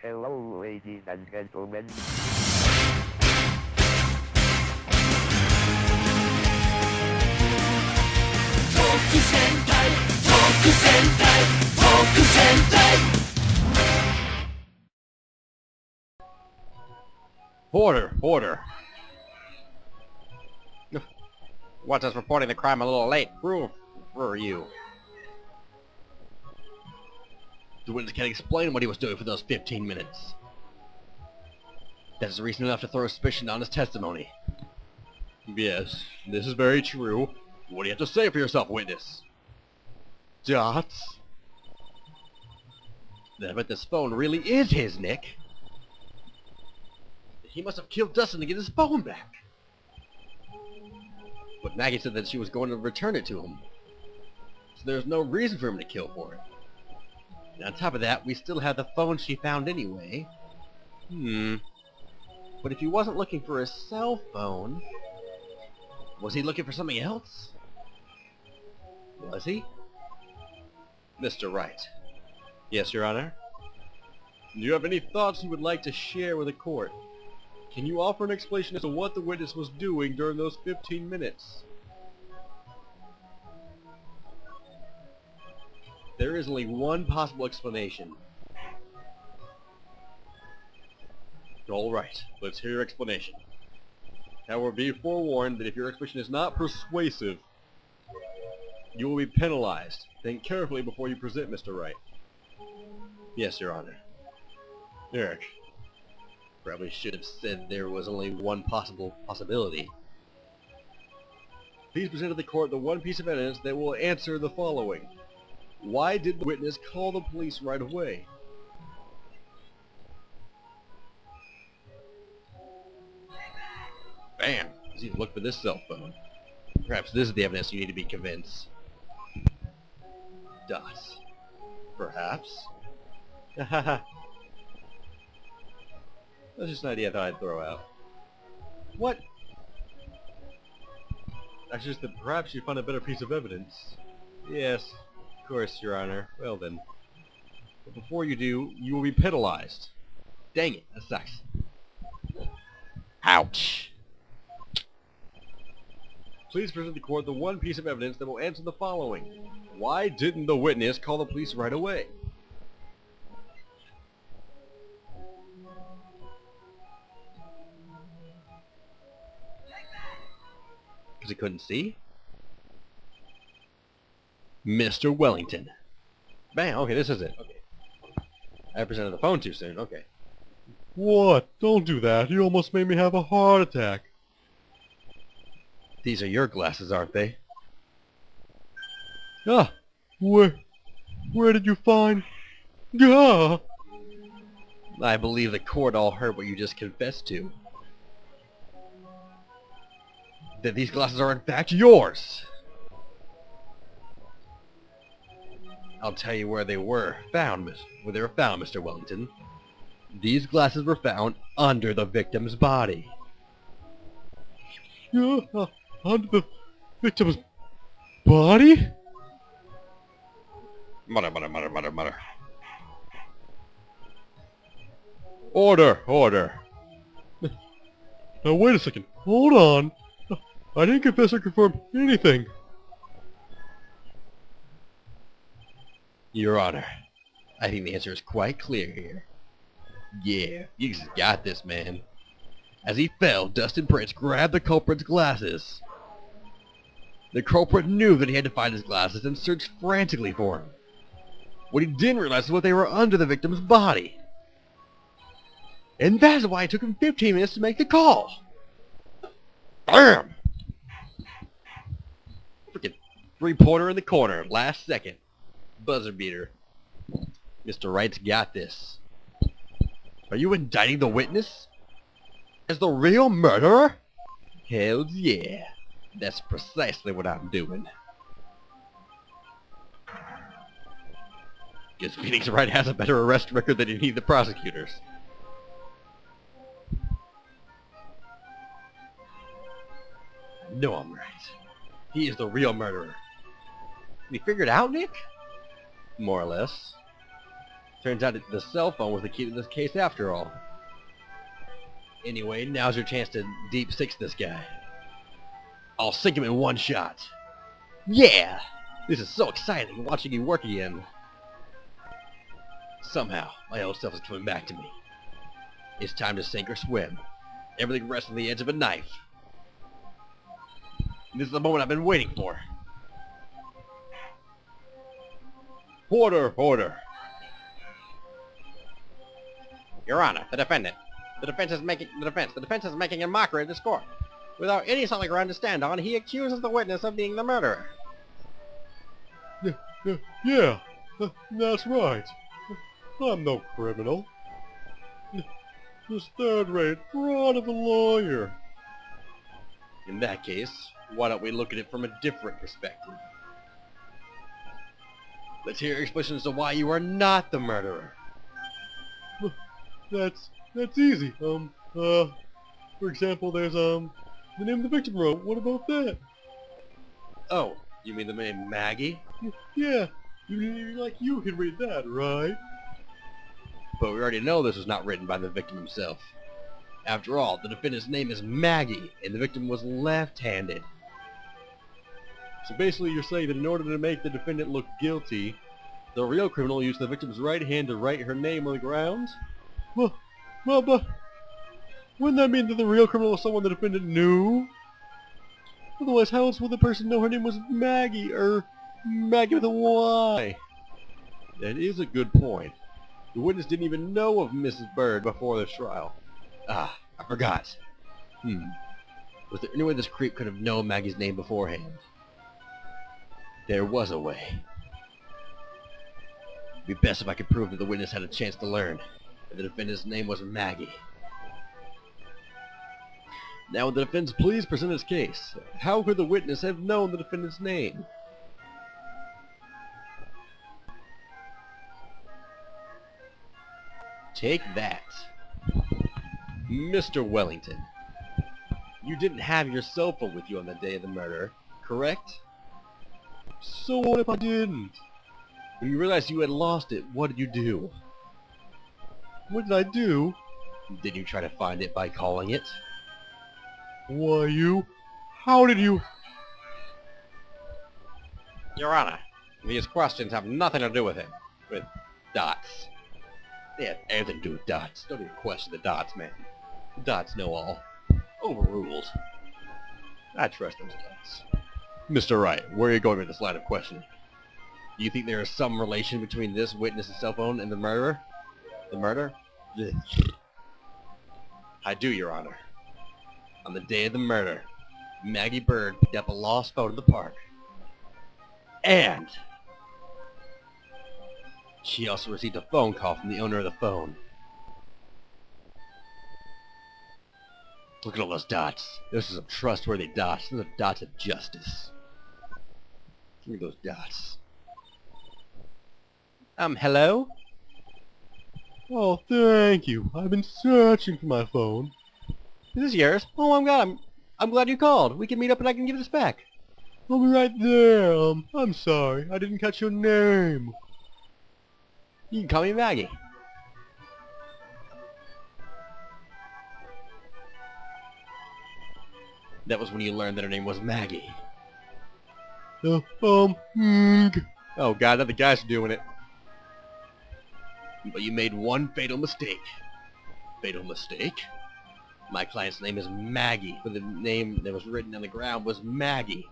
Hello, ladies and gentlemen. Order. What's us reporting the crime a little late? Who are you? The witness can't explain what he was doing for those 15 minutes. That's reason enough to throw suspicion on his testimony. Yes, this is very true. What do you have to say for yourself, witness? Dots? Then I bet this phone really is his, Nick. He must have killed Dustin to get his phone back. But Maggie said that she was going to return it to him. So there's no reason for him to kill for it. And on top of that, we still have the phone she found anyway. But if he wasn't looking for a cell phone, was he looking for something else? Was he? Mr. Wright. Yes, Your Honor? Do you have any thoughts you would like to share with the court? Can you offer an explanation as to what the witness was doing during those 15 minutes? There is only one possible explanation. All right, let's hear your explanation. However, be forewarned that if your explanation is not persuasive, you will be penalized. Think carefully before you present, Mr. Wright. Yes, Your Honor. Eric. Probably should have said there was only one possibility. Please present to the court the one piece of evidence that will answer the following. Why did the witness call the police right away? Bam! Let's even look for this cell phone. Perhaps this is the evidence you need to be convinced. Dots. Perhaps? Haha. That's just an idea I thought I'd throw out. What? That's just that perhaps you find a better piece of evidence. Yes, of course, Your Honor. Well then. But before you do, you will be penalized. Dang it, that sucks. Ouch. Please present the court the one piece of evidence that will answer the following. Why didn't the witness call the police right away? Because he couldn't see? Mr. Wellington. Bam, okay, this is it. Okay. I presented the phone too soon, okay. What? Don't do that. You almost made me have a heart attack. These are your glasses, aren't they? Ah, where did you find... Gah! I believe the court all heard what you just confessed to. That these glasses are in fact yours! I'll tell you where they were found, Mr. Wellington. These glasses were found under the victim's body. Yeah, under the victim's body? Mutter. Order. Now wait a second. Hold on. I didn't confess or confirm anything. Your Honor, I think the answer is quite clear here. Yeah, you just got this, man. As he fell, Dustin Prince grabbed the culprit's glasses. The culprit knew that he had to find his glasses and searched frantically for him. What he didn't realize was they were under the victim's body. And that's why it took him 15 minutes to make the call. Bam! Freaking three-pointer in the corner, last second. Buzzer beater. Mr. Wright's got this. Are you indicting the witness as the real murderer? Hells yeah. That's precisely what I'm doing. Guess Pheonix Wright has a better arrest record than any of the prosecutors. No, I'm right. He is the real murderer. You figured it out, Nick? More or less. Turns out the cell phone was the key to this case after all. Anyway, now's your chance to deep six this guy. I'll sink him in one shot. Yeah! This is so exciting, watching you work again. Somehow, my old self is coming back to me. It's time to sink or swim. Everything rests on the edge of a knife. This is the moment I've been waiting for. Order, order. Your Honor, the defendant. The defense is making a mockery of this court. Without any solid ground to stand on, he accuses the witness of being the murderer. Yeah, that's right. I'm no criminal. Just third-rate fraud of a lawyer. In that case, why don't we look at it from a different perspective? Let's hear your explanation as to why you are not the murderer. That's easy. For example, there's, the name of the victim wrote. What about that? Oh, you mean the name Maggie? Yeah, you can read that, right? But we already know this was not written by the victim himself. After all, the defendant's name is Maggie, and the victim was left-handed. So basically you're saying that in order to make the defendant look guilty, the real criminal used the victim's right hand to write her name on the ground? But wouldn't that mean that the real criminal was someone the defendant knew? Otherwise, how else would the person know her name was Maggie, or Maggie with a Y? That is a good point. The witness didn't even know of Mrs. Bird before the trial. Ah, I forgot. Was there any way this creep could have known Maggie's name beforehand? There was a way. It'd be best if I could prove that the witness had a chance to learn that the defendant's name was Maggie. Now would the defense please present its case? How could the witness have known the defendant's name? Take that. Mr. Wellington. You didn't have your cell phone with you on the day of the murder, correct? So what if I didn't? When you realized you had lost it, what did you do? What did I do? Did you try to find it by calling it? Why, you? How did you? Your Honor, these questions have nothing to do with it. With dots. They have everything to do with dots. Don't even question the dots, man. The dots know all. Overruled. I trust those dots. Mr. Wright, where are you going with this line of questioning? Do you think there is some relation between this witness's cell phone and the murderer? The murder? I do, Your Honor. On the day of the murder, Maggie Bird picked up a lost phone in the park. And she also received a phone call from the owner of the phone. Look at all those dots. Those are some trustworthy dots. Those are dots of justice. Look at those dots. Hello? Oh, thank you. I've been searching for my phone. Is this yours? Oh my god, I'm glad you called. We can meet up and I can give this back. I'll be right there. I'm sorry. I didn't catch your name. You can call me Maggie. That was when you learned that her name was Maggie. Oh god, now the guys are doing it. But you made one fatal mistake. Fatal mistake? My client's name is Maggie, but the name that was written on the ground was Maggie,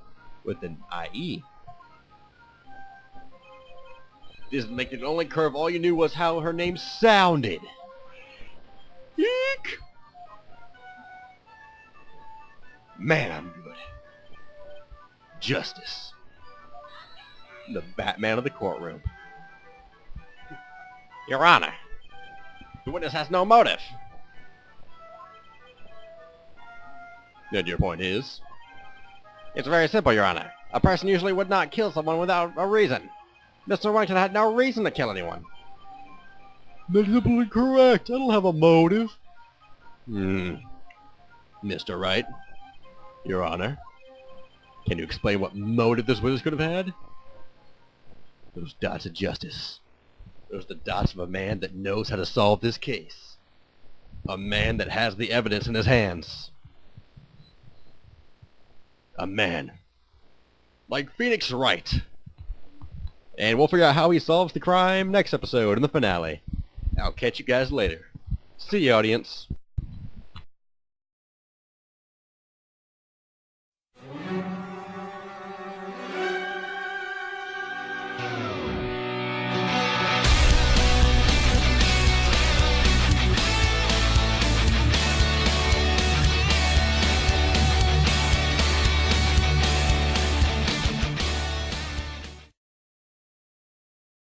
with an I-E. This doesn't make it only curve. All you knew was how her name sounded. Eek! Man, I'm good. Justice. The Batman of the courtroom. Your Honor, the witness has no motive. And your point is? It's very simple, Your Honor. A person usually would not kill someone without a reason. Mr. Wright had no reason to kill anyone. That's simply correct. I don't have a motive. Mr. Wright, Your Honor, can you explain what motive this witness could have had? Those dots of justice. Those are the dots of a man that knows how to solve this case. A man that has the evidence in his hands. A man like Pheonix Wright. And we'll figure out how he solves the crime next episode in the finale. I'll catch you guys later. See you, audience.